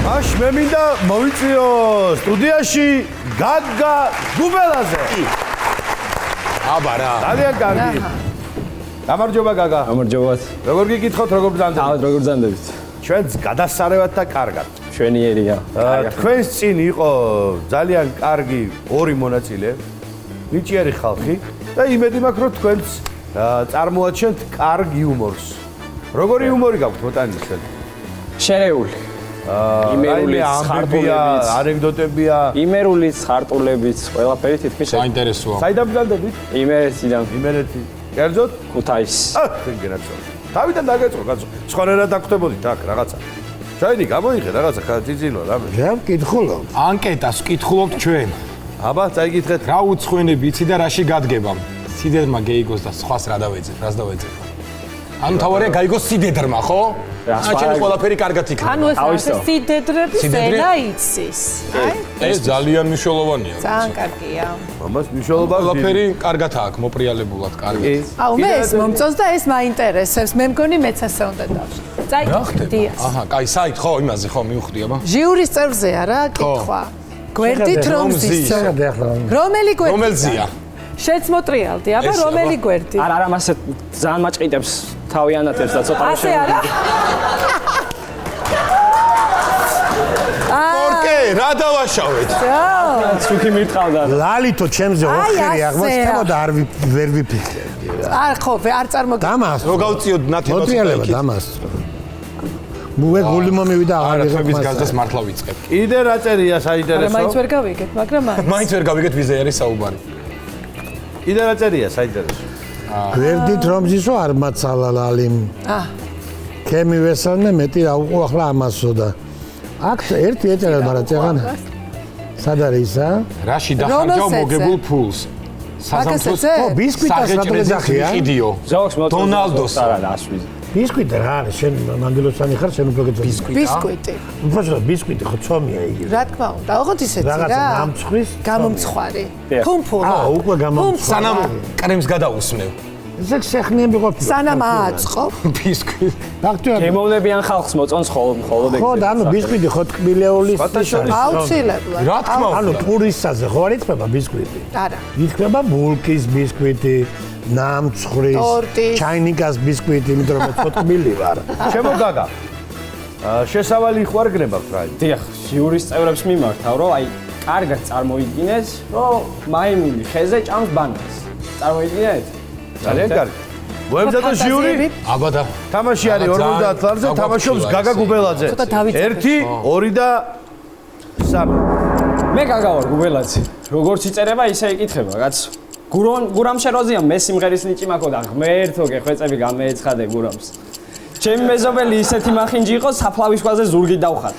აშ მე მინდა მოვიწიო სტუდიაში გაგა გუბელაძე. აბა რა. ძალიან კარგი. გამარჯობა გაგა. გამარჯობა. როგორ გიკითხოთ, როგორ ბრძანდებით? თავად როგორ ბრძანდებით? ჩვენც გადასარევად და კარგად. ჩვენიერია. თქვენს წინ იყო ძალიან კარგი ორი მონაწილე, ნიჭიერი ხალხი და იმედი მაქვს, რომ თქვენც წარმოაჩენთ კარგ იუმორს. როგორი იუმორი გაქვთ ბოტანიკისთან? შერეული. იმერული ხარტულებიც, ანეკდოტებია. იმერული ხარტულებიც, ყველაფერი თითქმის საინტერესოა. საიდან ბრძანდებით? იმერეთიდან. იმერეთი. კერძოდ? ქუთაისს. თქვენ გენაცვალ. თავიდან დაგეწყო, კაცო. სხვანაირად დაგხვდებოდით აქ რაღაცა. ჩაიდი, გამოიღე რაღაცა, ხაძიძინო რამე. რა მკითხულობ? ანკეტას ვკითხულობთ ჩვენ. აბა, წაიგითხეთ. რა უცხოენები იცი და რაში გადგებამ? სიდედმა გეიგოს და სხვას რა დავეძებ, რას დავეძებ? ანუ თავარია გაიგოს სიდედრმა, ხო? აჩვენე ყველაფერი კარგად იქნება. ანუ ეს სიდედრების ენა იცის. ეს ძალიან მნიშვნელოვანია. ძალიან კარგია. მამას მნიშვნელობა ყველაფერი კარგად აქვს, მოპრიალებულად კარგად. აუ მე ეს მომწონს და ეს მაინტერესებს. მე მგონი მეც ასე უნდა დავშ. რა ხდება? აჰა, კაი, საით ხო, იმაზე ხო მივხვდი, აბა. ჟიურის წევრზეა რა, კითხვა. გვერდით რომ ზის. რომელი გვერდი? რომელზია? შეც მოტრიალდი, აბა რომელი გვერდი? არა, არა, მასე ძალიან მაჭყიტებს თავიანად ერთს და ცოტა ასე არა? ორკე, რა დავაშავეთ? სუქი მირტყავდა. ლალითო ჩემზე ოხერი აღმოჩნდა და ვერ ვიფიქრე. არ ხო, არ წარმოგიდგენთ. დამას. რო გავწიოდ ნათელს. მოტრიალება დამას. მუე გული მომივიდა აღარ ხების გაზდას მართლა ვიწყებ. კიდე რა წერია საინტერესო? მაინც ვერ გავიგეთ, მაგრამ მაინც ვერ გავიგეთ ვიზე არის საუბარი. კიდე რა წერია საინტერესო? გვერდით რომ ზისო არ მაცალა ლალიმ. ქემი ვესალმე მეტი რა უყო ახლა ამასო და აქ ერთი ეწერა მაგრამ წეღან სად არის ისა? რაში დახარჯავ მოგებულ ფულს? საზამთროს ო ბისკვიტას რატო ეძახია? იყიდიო. ზოგს მოწონს. დონალდოს არა, ასვიზ. ბისკვიტი რა არის? შენ მანგელოსანი ხარ, შენ უფრო გეწევი. ბისკვიტი. უფრო ბისკვიტი ხო ცომია იგი. რა თქმა უნდა, ოღონდ ისეთი რა. რაღაცა გამცხვის, გამომცხვარი. ფუმფულა. უკვე გამომცხვარი. სანამ კრემს გადაусმევ. ესე ხსეხნიები ყოფილი. სანამ ააწყო. ბისკვიტი. ფაქტია. გემოვნებიან ხალხს მოწონს ხოლმე. ხო და ანუ ბისკვიტი ხო ტკბილეულის აუცილებლად. რა თქმა უნდა. ანუ პურისაზე ხო არ იწება ბისკვიტი? არა. იწება ბულკის ბისკვიტი, ნამცხვრის, ჩაინიკას ბისკვიტი, იმიტომ რომ ცოტკბილი ვარ. ჩემო გაგა. შესავალი ხوارგნება ფრაი. დიახ, ჟიურის წევრებს მიმართავ, რომ აი კარგად წარმოიდგინეს, რომ მაიმუნი ხეზე ჭამს ბანანს. წარმოიდგინეთ? ძალიან კარგი. მოემზადო ჟიური? აბა და თამაში არის 50 ლარზე, თამაშობს გაგა გუბელაძე. 1, 2 და 3. მე გაგა ვარ გუბელაძე. როგორც იწერება, ისე იკითხება, კაცო. გურამ შეროზია მე სიმღერის ნიჭი მაქვს და ღმერთო გეხვეწები გამეეცხადე გურამს. ჩემი მეზობელი ისეთი მახინჯი იყო, საფლავის ქვაზე ზურგი დავხატ.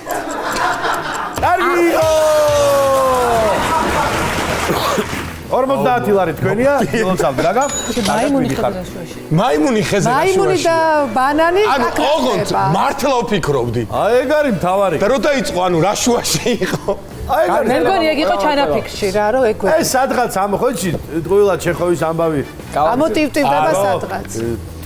კარგიო! 50 ლარი თქვენია, გილოცავთ გაგა. მაიმუნი ხეზაშუაში. მაიმუნი ხეზაშუაში. მაიმუნი და ბანანი ანუ ოღონდ მართლა ვფიქრობდი. აი ეგ არის მთავარი. და რო დაიწყო, ანუ რა შუაში იყო? აი ეგ არის. მე მგონი ეგ იყო ჩანაფიქრში რა, რომ ეგ ეს სადღაც ამ ხოჩი ტყუილა ჩეხოვის ამბავი. ამოტივტივდება სადღაც.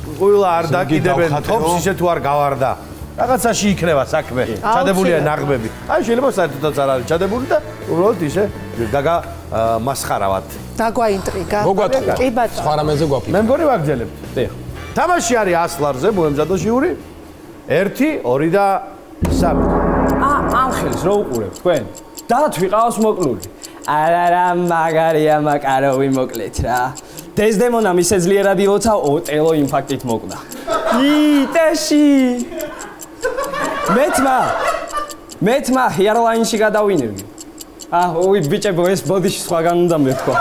ტყუილა არ დაკიდებენ, თოფს ისე თუ არ გავარდა. რაღაცაში იქნება საქმე. ჩადებულია ნაღმები. აი შეიძლება საერთოდაც არ არის ჩადებული და უბრალოდ ისე გაგა მასხარავად. დაგვაინტრიგა. მოგვატყუა. კი ბატონო. სხვა რამეზე გვაფიქრე. მე მგონი ვაგრძელებთ. დიახ. თამაში არის 100 ლარზე, მოემზადო ჟიური. 1, 2 და 3. ამ ხელს რო უყურებ თქვენ? დათ ვიყავს მოკლული. არა მაგარია მაკაროვი მოკლეთ რა. დეზდემონა მისეძლიერად ილოცა ოტელო ინფარქტით მოკვდა. იტეში. მეთმა ჰიარლაინში გადავინერგი. ოი ბიჭებო ეს ბოდიში სხვაგან უნდა მეთქვა.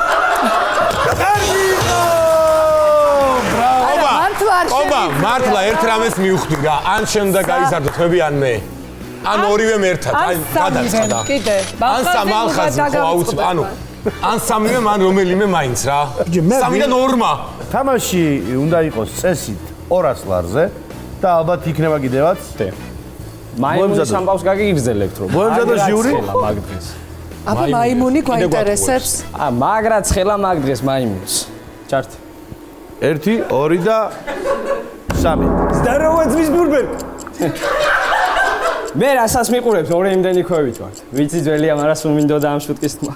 ობა, მართლა ერთ რამეს მივხვდი რა. ან შენ უნდა გაიზარდო თქვები ან მე. ან ორივემ ერთად, აი გადაწყდა. კიდე. ან სამალხაზი ხო აუცილებლად, ანუ ან სამივე მან რომელიმე მაინც რა. სამიდან ორმა. თამაში უნდა იყოს წესით 200 ლარზე და ალბათ იქნება კიდევაც. მაიმუნის ამბავს გაგიგრძელებთ რომ. მოემზადო ჟიური? მაგ დღეს. აბა მაიმუნი გვაინტერესებს. მაგრად ხელა მაგ დღეს მაიმუნს. ჩარტ. 1, 2 და 3. Здорово, Змисбурберг. მე რასაც მიყურებთ ორი იმდენი ქვევით ვართ. ვიცი ძველია, მაგრამ სულ მინდოდა ამ შუტკის თმა.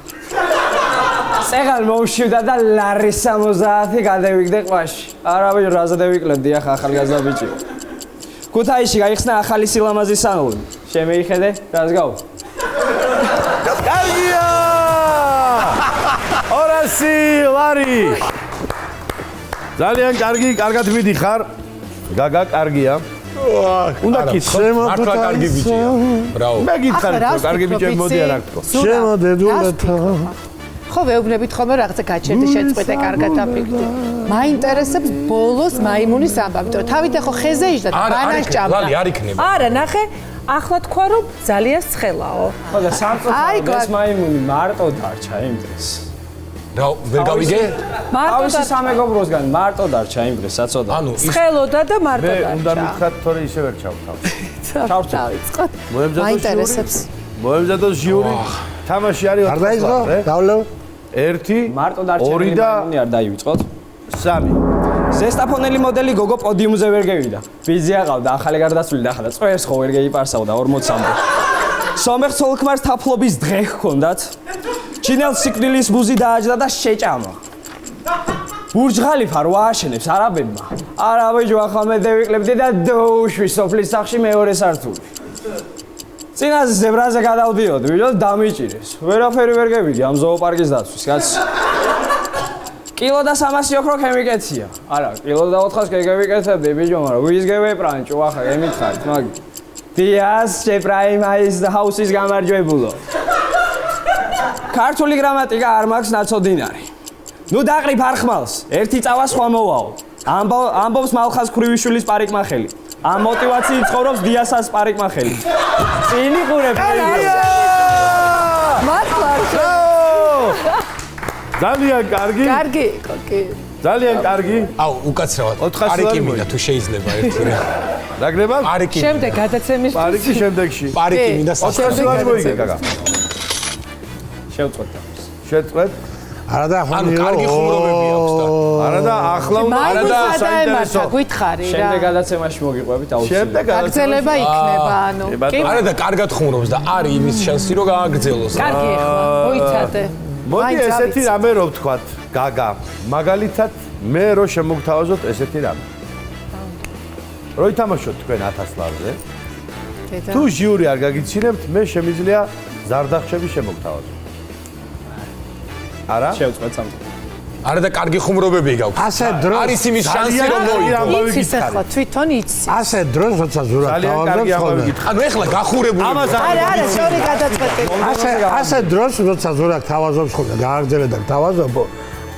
წეგან მოუშვიდა და ლარი 70 გადავიგდე ყვაში. არავინ რაზე დავიკლებდი ახლა ახალგაზრდა ბიჭი. ქუთაისში გაიხსნა ახალი სილამაზის სალონი. შემეიხედე, რას გავა? კარგია! 200 ლარი. ძალიან კარგი, კარგად მიდიხარ. გაგა კარგია. უნდა კითხო, მართლა კარგი ბიჭია. ბრავო. მე გითხარ, კარგი ბიჭები მოდიან აქ თქო. შემოდედულეთა. ხო ვეუბნებით ხოლმე რაღაცა გაჩერდი შეწყვეტე კარგად აფიქრდი. მაინტერესებს ბოლოს მაიმუნის ამბავი, იმიტომ რომ თავით ახო ხეზე იჯდა ბანანს ჭამდა. ლალი არ იქნება. არა, ნახე, ახლა თქვა რომ ძალიან სხელაო. ხო და სამწუხაროდ ეს მაიმუნი მარტო დარჩა იმ დღეს. რა ვერ გავიგე? მარტო თავისი სამეგობროსგან მარტო დარჩა იმ დღეს, საწოდა. ანუ ის სხელოდა და მარტო მე დარჩა. უნდა მითხრათ, თორე ისე ვერ ჩავთავ. დავიწყო. მოემზადოს ჟიური. თამაში არის 4 არ დაიწყო? დავლევ. 1 მარტო დარჩენილი 2 და მაიმუნი არ დაივიწყოთ. 3. ზესტაფონელი მოდელი გოგო პოდიუმზე ვერ გევიდა. ბიზი აყავდა, ახალი გარდაცვლილი და ახლა წვერს ხო ვერ გეიპარსავდა 40-მდე. სომეხ ცოლქმარს თაფლობის დღე ჰქონდათ. ჩინელ სიკვდილის ბუზი დააჯდა და შეჭამა. ბურჯღალიფა რო ააშენებს არაბებმა. არაბეჯო ახლა მე დავიკლებდი და დოუშვი სოფლის სახლში მეორე სართული. წინაზე ზებრაზე გადავდიოდი, ბიჭო, დამიჭირეს. ვერაფერი ვერ გევიდი ამ ზოოპარკის დაცვის, კაცი. კილო და 300 ოქრო ქემიკეთია. არა, კილო და 400 გეგევიკეთებდი, ბიჭო, მაგრამ ვის გევეპრანჭო ახლა გემითხარით, მაგ. დიას შეპრაიმაის ჰაუსის გამარჯვებულო. ქართული გრამატიკა არ მაქვს ნაცოდინარი. ნუ დაყრიფ არხმალს, ერთი წავა სხვა მოვაო. ამბობს მალხას ქრივიშვილის პარიკმახელი. ამ мотивაციით ცხოვრობს დიასას პარიკმახელი. წინ იყურებ. მართლა ძალიან კარგი. კარგი იყო, კი. ძალიან კარგი. აუ უკაცრავად 400 პარიკი ლარი მინდა თუ შეიძლება ერთი რა. რა გნება? პარიკი შემდეგ გადაცემის პარიკი შემდეგში. პარიკი მინდა 400 ლარი მოიგე გაგა. შევწყვეტ. შეწყვეტ. არა და ახლა ანუ კარგი ხუმრობები აქვს და არა და ახლა უნდა არა და საინტერესო გვითხარი რა. შემდეგ გადაცემაში მოგიყვებით აუცილებლად. შემდეგ გაგრძელება იქნება, ანუ. კი. არა და კარგად ხუმრობს და არის იმის შანსი რომ გააგრძელოს. კარგი ახლა, მოიცადე. მოდი ესეთი რამე რო ვთქვათ, გაგა. მაგალითად, მე რო შემოგთავაზოთ ესეთი რამე. რო ითამაშოთ თქვენ 1000 ლარზე. თუ ჟიური არ გაგიცინებთ, მე შემიძლია ზარდახშები შემოგთავაზო. არა? შევწყვეტ სამწუხაროდ. არა და კარგი ხუმრობები გაქვს. ასე დროს არის იმის შანსი რომ მოიგო. იცის ახლა თვითონ იცის. ასე დროს როცა ზურაბ ძალიან კარგი თავაზობს ხოლმე. ამბავი. ანუ ეხლა გახურებული. ამას არა, არა, შორი გადაწყვეტე. ასე დროს როცა ზურაბ თავაზობს ხოლმე, გააგრძელე და თავაზობო.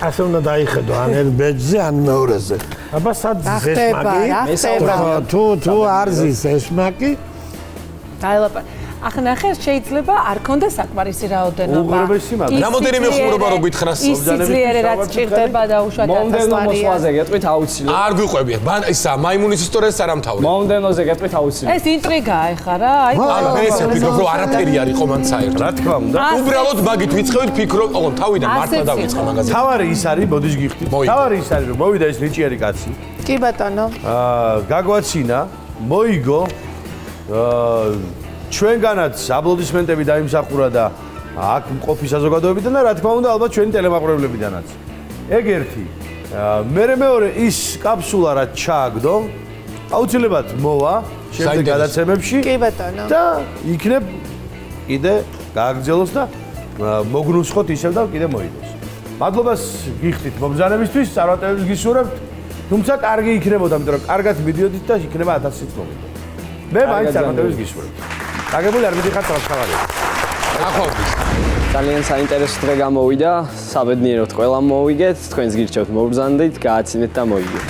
ასე უნდა დაიხედო ან ერთ ბეჯზე, ან მეორეზე. აბა სად ზესმაკი? თუ არ ზის ესმაკი, დაელაპარაკე. ახლა ნახე, შეიძლება არ ქონდა საკმარისი რაოდენობა. უღრმესი მაგრამ. რამოდენიმე ხუმრობა რო გითხრას, ის სიძლიერე რაც ჭირდება და უშუალოდ მომდენო მოსვლაზე გეტყვით აუცილებლად. არ გვიყვები. ისა მაიმუნის ისტორიას არ ამთავრებ. მომდენოზე გეტყვით აუცილებლად. ეს ინტრიგაა ეხლა რა, აი. ანუ მე ესე ვფიქრობ რომ არაფერი არ იყო მან საერთოდ. რა თქმა უნდა. უბრალოდ მაგით ვიწყევით ფიქრობ, ოღონდ თავიდან მართლა დავიწყე მაგაზე. თავარი ის არის, ბოდიშ გიხდით. მოიგო. თავარი ის არის, რომ მოვიდა ეს ნიჭიერი კაცი. კი ბატონო. გაგვაცინა, მოიგო. ჩვენგანაც აპლოდისმენტები დაიმსახურა და აქ მყოფი საზოგადოებიდან და რა თქმა უნდა ალბათ ჩვენი ტელემაყურებლებიდანაც. ეგ ერთი. მერე მეორე ის კაფსულა რაც ჩააგდო, აუცილებლად მოვა შემდეგ გადაცემებში. კი ბატონო. და იქნებ კიდე გააგრძელოს და მოგნუსხოთ ისევ და კიდე მოიგოს. მადლობას გიხდით მომბრძანებისთვის, წარმატებებს გისურვებთ. თუმცა კარგი იქნებოდა, იმიტომ რომ კარგად მიდიოდით და იქნება 1000-ით მომიგო. მე მაინც წარმატებებს გისურვებთ. დაგებული არ მიდიხარ თავშავარია. ახალგის. ძალიან საინტერესო დღე გამოვიდა. საბედნიეროდ ყველამ მოვიგეთ. თქვენს გირჩევთ მობრძანდით, გააცინეთ და მოიგეთ.